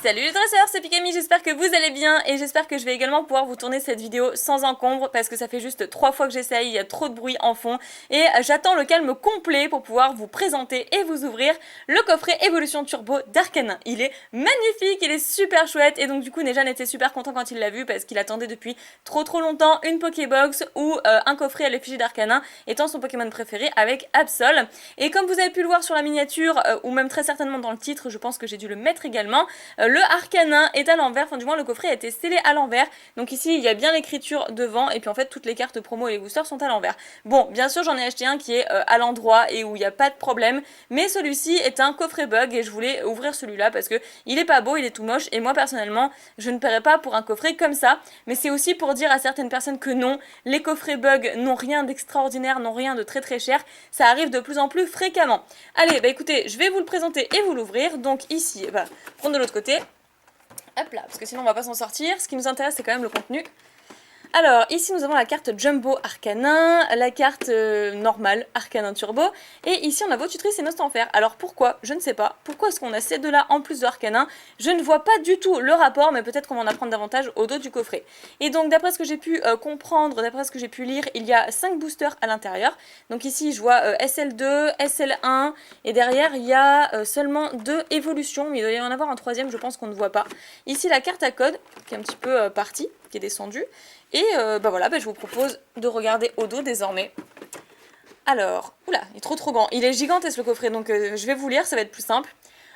Salut les dresseurs, c'est Pikami, j'espère que vous allez bien et j'espère que je vais également pouvoir vous tourner cette vidéo sans encombre parce que ça fait juste 3 fois que j'essaye, il y a trop de bruit en fond et j'attends le calme complet pour pouvoir vous présenter et vous ouvrir le coffret Évolution Turbo d'Arcanin. Il est magnifique, il est super chouette et donc du coup Nejan était super content quand il l'a vu parce qu'il attendait depuis trop longtemps une Pokébox ou un coffret à l'effigie d'Arcanin étant son Pokémon préféré avec Absol. Et comme vous avez pu le voir sur la miniature ou même très certainement dans le titre, je pense que j'ai dû le mettre également, le Arcanin est à l'envers, enfin du moins le coffret a été scellé à l'envers, donc ici il y a bien l'écriture devant et puis en fait toutes les cartes promo et les boosters sont à l'envers. Bon, bien sûr j'en ai acheté un qui est à l'endroit et où il n'y a pas de problème, mais celui-ci est un coffret bug et je voulais ouvrir celui-là parce que il est pas beau, il est tout moche et moi personnellement je ne paierais pas pour un coffret comme ça, mais c'est aussi pour dire à certaines personnes que non, les coffrets bug n'ont rien d'extraordinaire, n'ont rien de très cher, ça arrive de plus en plus fréquemment. Allez, bah écoutez, je vais vous le présenter et vous l'ouvrir, donc ici, prendre de l'autre côté. Hop là, parce que sinon on va pas s'en sortir. Ce qui nous intéresse, c'est quand même le contenu. Alors, ici nous avons la carte Jumbo Arcanin, la carte normale Arcanin Turbo, et ici on a Votutrice et Nostanfer. Alors pourquoi? Je ne sais pas. Pourquoi est-ce qu'on a ces deux-là en plus de Arcanin? Je ne vois pas du tout le rapport, mais peut-être qu'on va en apprendre davantage au dos du coffret. Et donc d'après ce que j'ai pu comprendre, d'après ce que j'ai pu lire, il y a 5 boosters à l'intérieur. Donc ici je vois SL2, SL1, et derrière il y a seulement 2 évolutions, mais il doit y en avoir un troisième, je pense qu'on ne voit pas. Ici la carte à code, qui est un petit peu partie, qui est descendue. Et voilà, je vous propose de regarder au dos désormais. Alors, oula, il est trop grand. Il est gigantesque le coffret, donc je vais vous lire, ça va être plus simple.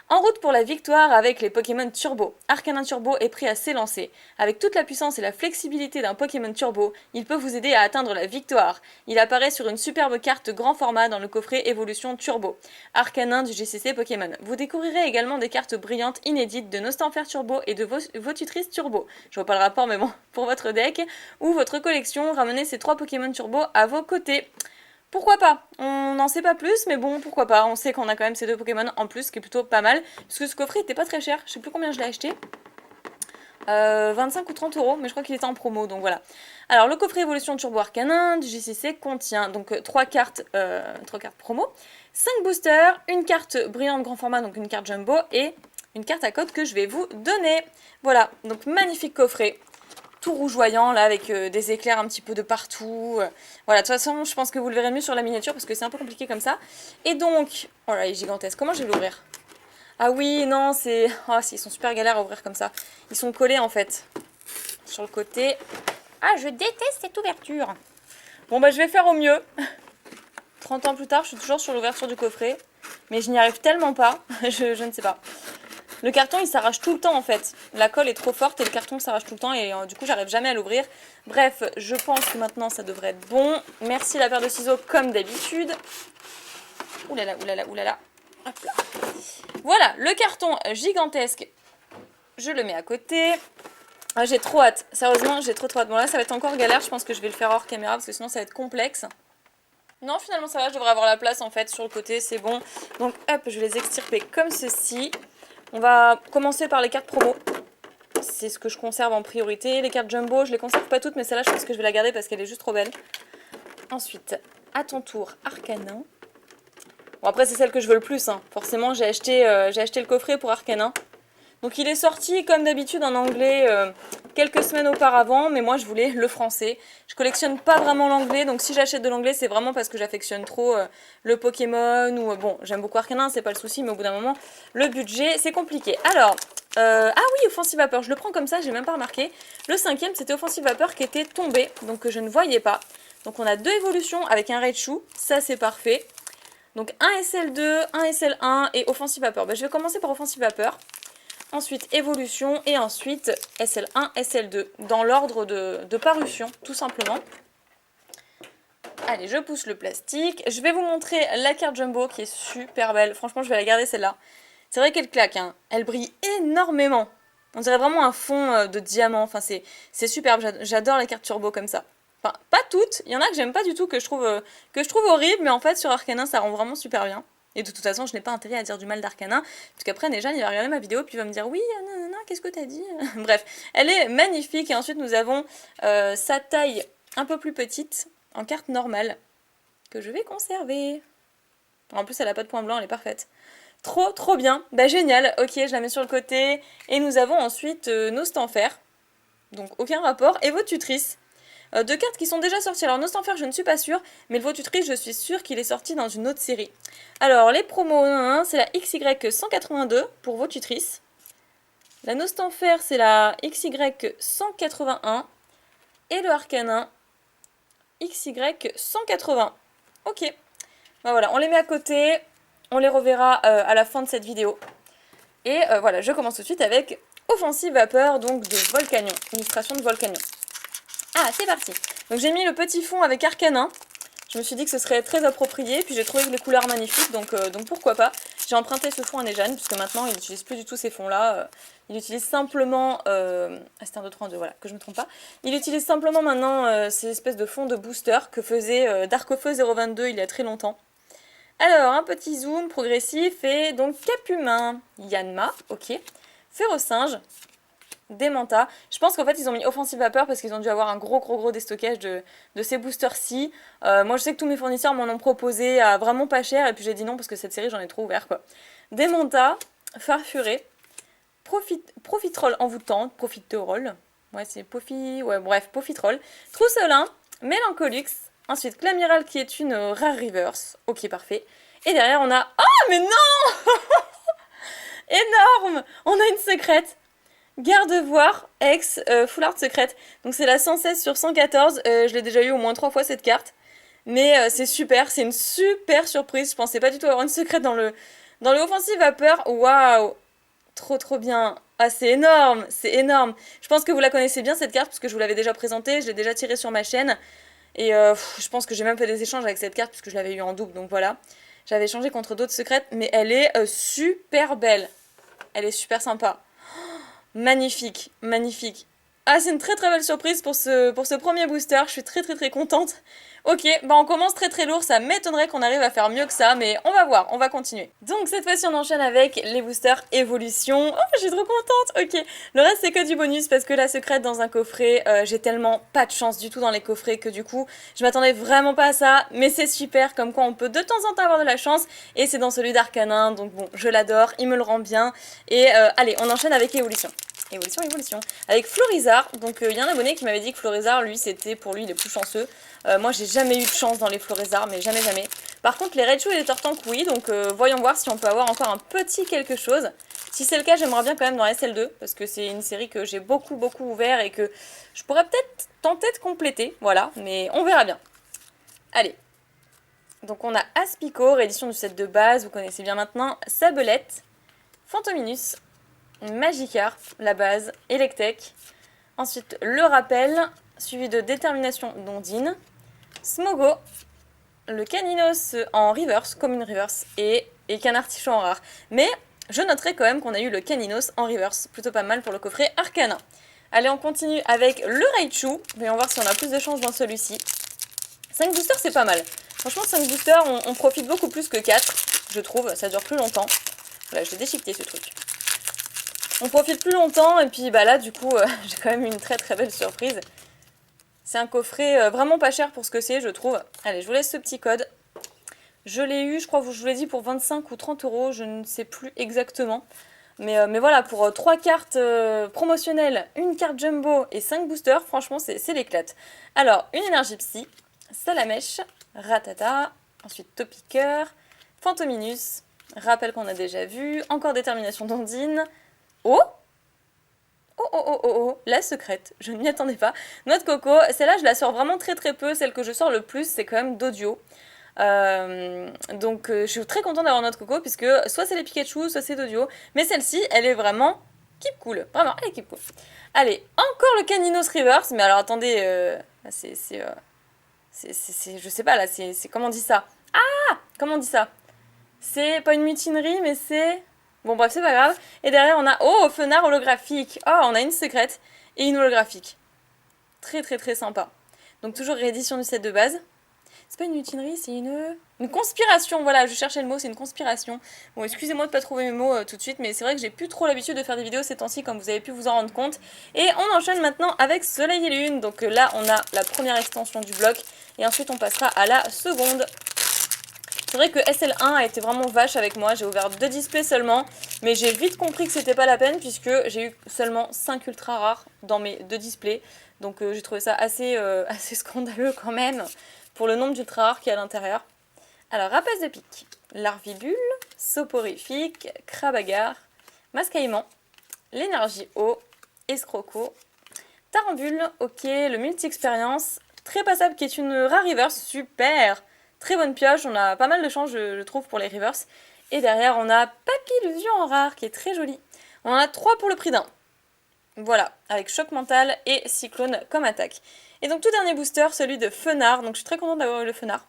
En route pour la victoire avec les Pokémon Turbo. Arcanin Turbo est prêt à s'élancer. Avec toute la puissance et la flexibilité d'un Pokémon Turbo, il peut vous aider à atteindre la victoire. Il apparaît sur une superbe carte grand format dans le coffret Évolution Turbo. Arcanin du GCC Pokémon. Vous découvrirez également des cartes brillantes inédites de Nostanfer Turbo et de Votutrice Turbo. Je vois pas le rapport, mais bon, pour votre deck ou votre collection, ramenez ces 3 Pokémon Turbo à vos côtés. Pourquoi pas? On n'en sait pas plus, mais bon, pourquoi pas? On sait qu'on a quand même ces 2 Pokémon en plus, ce qui est plutôt pas mal. Parce que ce coffret était pas très cher, je sais plus combien je l'ai acheté. 25 ou 30 euros, mais je crois qu'il était en promo, donc voilà. Alors, le coffret Évolution Turbo Arcanin du JCC contient donc 3 cartes promo, 5 boosters, une carte brillante grand format, donc une carte jumbo, et une carte à code que je vais vous donner. Voilà, donc magnifique coffret. Tout rougeoyant là avec des éclairs un petit peu de partout. Voilà, de toute façon je pense que vous le verrez mieux sur la miniature parce que c'est un peu compliqué comme ça. Et donc, oh là il est gigantesque, comment je vais l'ouvrir? Ah oui, non, c'est... Oh, ils sont super galères à ouvrir comme ça. Ils sont collés en fait, sur le côté. Ah, je déteste cette ouverture. Bon bah je vais faire au mieux. 30 ans plus tard, je suis toujours sur l'ouverture du coffret. Mais je n'y arrive tellement pas, je ne sais pas. Le carton il s'arrache tout le temps en fait. La colle est trop forte et le carton s'arrache tout le temps et du coup j'arrive jamais à l'ouvrir. Bref, je pense que maintenant ça devrait être bon. Merci la paire de ciseaux comme d'habitude. Oulala, oulala, oulala. Hop là. Voilà, le carton gigantesque. Je le mets à côté. Ah, j'ai trop hâte. Sérieusement, j'ai trop hâte. Bon là ça va être encore galère. Je pense que je vais le faire hors caméra parce que sinon ça va être complexe. Non, finalement ça va, je devrais avoir la place en fait sur le côté, c'est bon. Donc hop, je vais les extirper comme ceci. On va commencer par les cartes promo. C'est ce que je conserve en priorité. Les cartes jumbo, je les conserve pas toutes, mais celle-là, je pense que je vais la garder parce qu'elle est juste trop belle. Ensuite, à ton tour, Arcanin. Bon, après, c'est celle que je veux le plus. Hein. Forcément, j'ai acheté le coffret pour Arcanin. Donc, il est sorti, comme d'habitude, en anglais quelques semaines auparavant, mais moi, je voulais le français. Je collectionne pas vraiment l'anglais, donc si j'achète de l'anglais, c'est vraiment parce que j'affectionne trop le Pokémon, ou bon, j'aime beaucoup Arcanin, c'est pas le souci, mais au bout d'un moment, le budget, c'est compliqué. Alors, ah oui, Offensive Vapeur, je le prends comme ça, j'ai même pas remarqué. Le 5e, c'était Offensive Vapeur qui était tombé, donc que je ne voyais pas. Donc on a 2 évolutions avec un Raichu, ça c'est parfait. Donc un SL2, un SL1 et Offensive Vapeur. Je vais commencer par Offensive Vapeur. Ensuite évolution et ensuite SL1, SL2 dans l'ordre de parution tout simplement. Allez, je pousse le plastique. Je vais vous montrer la carte jumbo qui est super belle. Franchement, je vais la garder celle-là. C'est vrai qu'elle claque, hein. Elle brille énormément. On dirait vraiment un fond de diamant. Enfin, c'est superbe. J'adore les cartes turbo comme ça. Enfin, pas toutes. Il y en a que j'aime pas du tout, que je trouve horrible. Mais en fait, sur Arcanin, ça rend vraiment super bien. Et de toute façon, je n'ai pas intérêt à dire du mal d'Arcanin, parce qu'après, Nejan, il va regarder ma vidéo, puis il va me dire « Oui, nanana, qu'est-ce que t'as dit ?» Bref, elle est magnifique. Et ensuite, nous avons sa taille un peu plus petite, en carte normale, que je vais conserver. En plus, elle n'a pas de point blanc, elle est parfaite. Trop bien. Bah génial. Ok, je la mets sur le côté. Et nous avons ensuite nos Stanfer. Donc aucun rapport. Et vos tutrices. Deux cartes qui sont déjà sorties. Alors Nostanfer, je ne suis pas sûre. Mais le Votutrice, je suis sûre qu'il est sorti dans une autre série. Alors les promos, c'est la XY182 pour Votutrice. La Nostanfer, c'est la XY181. Et le Arcanin, XY180. Ok. Bah voilà, on les met à côté. On les reverra à la fin de cette vidéo. Et voilà, je commence tout de suite avec Offensive Vapeur, donc de Volcanion. Illustration de Volcanion. Ah, c'est parti. Donc j'ai mis le petit fond avec Arcanin. Je me suis dit que ce serait très approprié. Puis j'ai trouvé les couleurs magnifiques, donc pourquoi pas. J'ai emprunté ce fond à Nejane, puisque maintenant il n'utilise plus du tout ces fonds-là. Il utilise simplement... c'était un 2, 3, 2, voilà, que je ne me trompe pas. Il utilise simplement maintenant ces espèces de fonds de booster que faisait Darkofeu 022 il y a très longtemps. Alors, un petit zoom progressif et donc Capumin, Yanma, ok, Férocinge, Démenta. Je pense qu'en fait ils ont mis Offensive Vapeur parce qu'ils ont dû avoir un gros déstockage de ces boosters-ci. Moi je sais que tous mes fournisseurs m'en ont proposé à vraiment pas cher et puis j'ai dit non parce que cette série j'en ai trop ouvert quoi. Démenta, Farfuré, Profitroll envoûtante, Profiterole, ouais c'est Profitroll, Trousselin, Mélancolux. Ensuite, Clamiral qui est une rare reverse. Ok, parfait. Et derrière, on a... Oh, mais non énorme. On a une secrète. Garde-voir, ex, foulard secrète. Donc c'est la 116 sur 114. Je l'ai déjà eu au moins 3 fois cette carte. Mais c'est super, c'est une super surprise. Je pensais pas du tout avoir une secrète dans le Offensive Vapeur. Waouh, trop bien. Ah, c'est énorme, c'est énorme. Je pense que vous la connaissez bien cette carte parce que je vous l'avais déjà présentée. Je l'ai déjà tirée sur ma chaîne. Et je pense que j'ai même fait des échanges avec cette carte puisque je l'avais eu en double, donc voilà. J'avais échangé contre d'autres secrètes, mais elle est super belle. Elle est super sympa. Oh, magnifique, magnifique. Ah, c'est une très belle surprise pour ce premier booster. Je suis très contente. Ok, bah on commence très lourd. Ça m'étonnerait qu'on arrive à faire mieux que ça, mais on va voir, on va continuer. Donc cette fois-ci, on enchaîne avec les boosters évolution. Oh, je suis trop contente. Ok, le reste c'est que du bonus parce que la secrète dans un coffret, j'ai tellement pas de chance du tout dans les coffrets que du coup, je m'attendais vraiment pas à ça. Mais c'est super, comme quoi on peut de temps en temps avoir de la chance. Et c'est dans celui d'Arcanin, donc bon, je l'adore, il me le rend bien. Et allez, on enchaîne avec évolution. Évolution. Avec Florizard, donc il y a un abonné qui m'avait dit que Florizard, lui, c'était pour lui les plus chanceux. Moi, j'ai jamais eu de chance dans les Florizard, mais jamais. Par contre, les Raichu et les Tortank, oui, donc voyons voir si on peut avoir encore un petit quelque chose. Si c'est le cas, j'aimerais bien quand même dans SL2, parce que c'est une série que j'ai beaucoup ouvert et que je pourrais peut-être tenter de compléter, voilà, mais on verra bien. Allez. Donc on a Aspico, réédition du set de base, vous connaissez bien maintenant, Sabelette, Fantominus, Magikarp, la base, Electek. Ensuite, le rappel, suivi de Détermination d'Ondine. Smogo, le Caninos en reverse, comme une reverse, et Canartichaud en rare. Mais je noterai quand même qu'on a eu le Caninos en reverse, plutôt pas mal pour le coffret Arcanin. Allez, on continue avec le Raichu. Voyons voir si on a plus de chance dans celui-ci. 5 boosters, c'est pas mal. Franchement, 5 boosters, on profite beaucoup plus que 4, je trouve. Ça dure plus longtemps. Voilà, je vais déchiqueter ce truc. On profite plus longtemps et puis bah là du coup j'ai quand même une très belle surprise. C'est un coffret vraiment pas cher pour ce que c'est je trouve. Allez je vous laisse ce petit code. Je l'ai eu je crois que je vous l'ai dit pour 25 ou 30 euros, je ne sais plus exactement. Mais voilà pour 3 cartes promotionnelles, une carte jumbo et 5 boosters, franchement c'est l'éclate. Alors une énergie psy, Salamèche, Ratata, ensuite Topiqueur, Fantominus, rappel qu'on a déjà vu, encore Détermination d'Ondine. Oh, la secrète, je ne m'y attendais pas. Noix de coco, celle-là je la sors vraiment très peu, celle que je sors le plus c'est quand même d'audio. Donc je suis très contente d'avoir Noix de coco puisque soit c'est les Pikachu, soit c'est d'audio. Mais celle-ci, elle est vraiment keep cool, vraiment, elle est keep cool. Allez, encore le Caninos Reverse, mais alors attendez, je sais pas là, c'est comment on dit ça? Ah, comment on dit ça? C'est pas une mutinerie mais c'est... Bon bref, c'est pas grave. Et derrière on a... Oh, Fenard holographique. Oh, on a une secrète et une holographique. Très sympa. Donc toujours réédition du set de base. C'est pas une mutinerie, c'est une conspiration. Voilà, je cherchais le mot, c'est une conspiration. Bon, excusez-moi de pas trouver mes mots tout de suite, mais c'est vrai que j'ai plus trop l'habitude de faire des vidéos ces temps-ci, comme vous avez pu vous en rendre compte. Et on enchaîne maintenant avec Soleil et Lune. Donc là, on a la première extension du bloc. Et ensuite, on passera à la seconde. C'est vrai que SL1 a été vraiment vache avec moi, j'ai ouvert 2 displays seulement, mais j'ai vite compris que c'était pas la peine puisque j'ai eu seulement 5 ultra rares dans mes 2 displays. Donc j'ai trouvé ça assez, assez scandaleux quand même pour le nombre d'ultra rares qu'il y a à l'intérieur. Alors rapace de pique, larvibule, soporifique, crabe-agar, mascaïman, l'énergie eau, escroco, tarambule, ok, le multi-expérience, très passable qui est une rare reverse, super, très bonne pioche, on a pas mal de chance je trouve pour les reverse. Et derrière on a Papillusion en rare qui est très jolie. On en a 3 pour le prix d'un. Voilà, avec choc mental et cyclone comme attaque. Et donc tout dernier booster, celui de Fenard, donc je suis très contente d'avoir eu le Fenard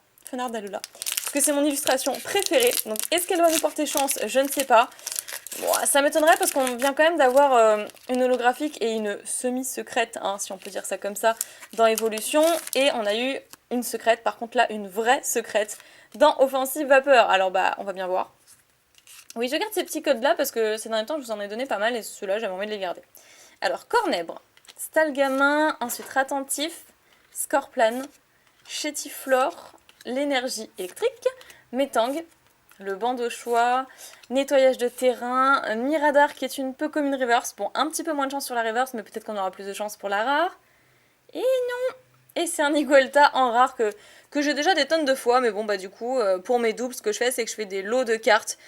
d'Alula. Parce que c'est mon illustration préférée, donc est-ce qu'elle va nous porter chance? Je ne sais pas. Bon, ça m'étonnerait parce qu'on vient quand même d'avoir une holographique et une semi-secrète, hein, si on peut dire ça comme ça, dans Evolution. Et on a eu une secrète, par contre là, une vraie secrète dans Offensive Vapeur. Alors bah, on va bien voir. Oui, je garde ces petits codes-là parce que ces derniers temps, je vous en ai donné pas mal et ceux-là, j'avais envie de les garder. Alors, Cornèbre, Stalgamin, ensuite Ratentif, Scorplan, Chétiflore, l'énergie électrique, Métang, le bandeau-choix, nettoyage de terrain, Miradar qui est une peu comme une reverse. Bon, un petit peu moins de chance sur la reverse, mais peut-être qu'on aura plus de chance pour la rare. Et non! Et c'est un Igualta en rare que j'ai déjà des tonnes de fois, mais bon, bah du coup, pour mes doubles, ce que je fais, c'est que je fais des lots de cartes,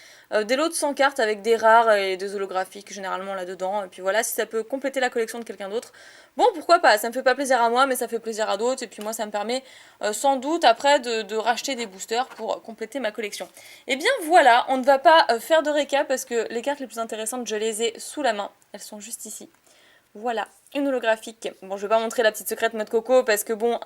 des lots de 100 cartes avec des rares et des holographiques généralement là-dedans. Et puis voilà, si ça peut compléter la collection de quelqu'un d'autre, bon, pourquoi pas, ça me fait pas plaisir à moi, mais ça fait plaisir à d'autres. Et puis moi, ça me permet sans doute après de racheter des boosters pour compléter ma collection. Et bien voilà, on ne va pas faire de récap parce que les cartes les plus intéressantes, je les ai sous la main. Elles sont juste ici. Voilà, une holographique. Bon, je vais pas montrer la petite secrète mode coco parce que bon,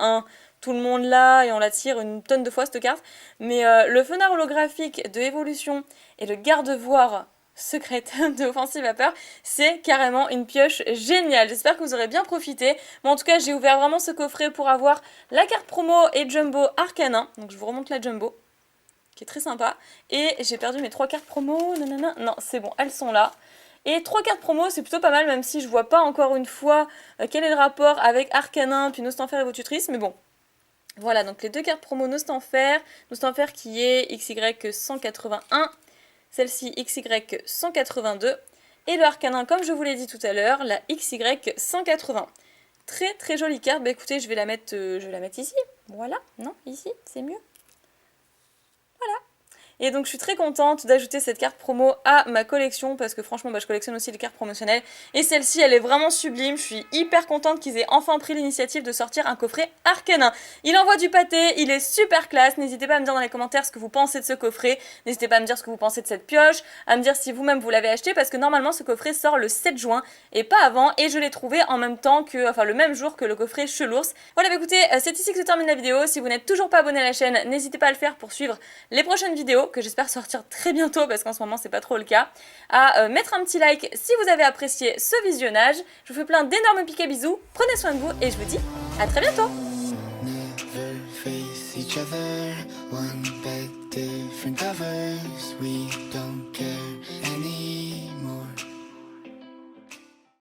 tout le monde l'a et on la tire une tonne de fois cette carte. Mais le Fenard holographique de Evolution et le garde-voir secrète de Offensive Vapeur, c'est carrément une pioche géniale. J'espère que vous aurez bien profité. Mais en tout cas, j'ai ouvert vraiment ce coffret pour avoir la carte promo et Jumbo Arcanin. Donc je vous remonte la Jumbo, qui est très sympa. Et j'ai perdu mes 3 cartes promo. Nanana. Non, c'est bon, elles sont là. Et 3 cartes promo, c'est plutôt pas mal, même si je vois pas encore une fois quel est le rapport avec Arcanin, puis Nostanfer et Votutrice, mais bon. Voilà, donc les 2 cartes promo Nostanfer qui est XY 181, celle-ci XY 182, et le Arcanin, comme je vous l'ai dit tout à l'heure, la XY 180. Très très jolie carte, bah écoutez, je vais la mettre ici, voilà, non, ici, c'est mieux. Voilà. Et donc je suis très contente d'ajouter cette carte promo à ma collection parce que franchement je collectionne aussi les cartes promotionnelles et celle-ci elle est vraiment sublime. Je suis hyper contente qu'ils aient enfin pris l'initiative de sortir un coffret Arcanin. Il envoie du pâté, il est super classe. N'hésitez pas à me dire dans les commentaires ce que vous pensez de ce coffret, n'hésitez pas à me dire ce que vous pensez de cette pioche, à me dire si vous-même vous l'avez acheté parce que normalement ce coffret sort le 7 juin et pas avant, et je l'ai trouvé en même temps que, enfin le même jour que le coffret Chelours. Voilà, bah écoutez, c'est ici que se termine la vidéo. Si vous n'êtes toujours pas abonné à la chaîne, n'hésitez pas à le faire pour suivre les prochaines vidéos que j'espère sortir très bientôt parce qu'en ce moment c'est pas trop le cas, à mettre un petit like si vous avez apprécié ce visionnage. Je vous fais plein d'énormes piquets bisous, prenez soin de vous et je vous dis à très bientôt. Different covers, we don't care anymore.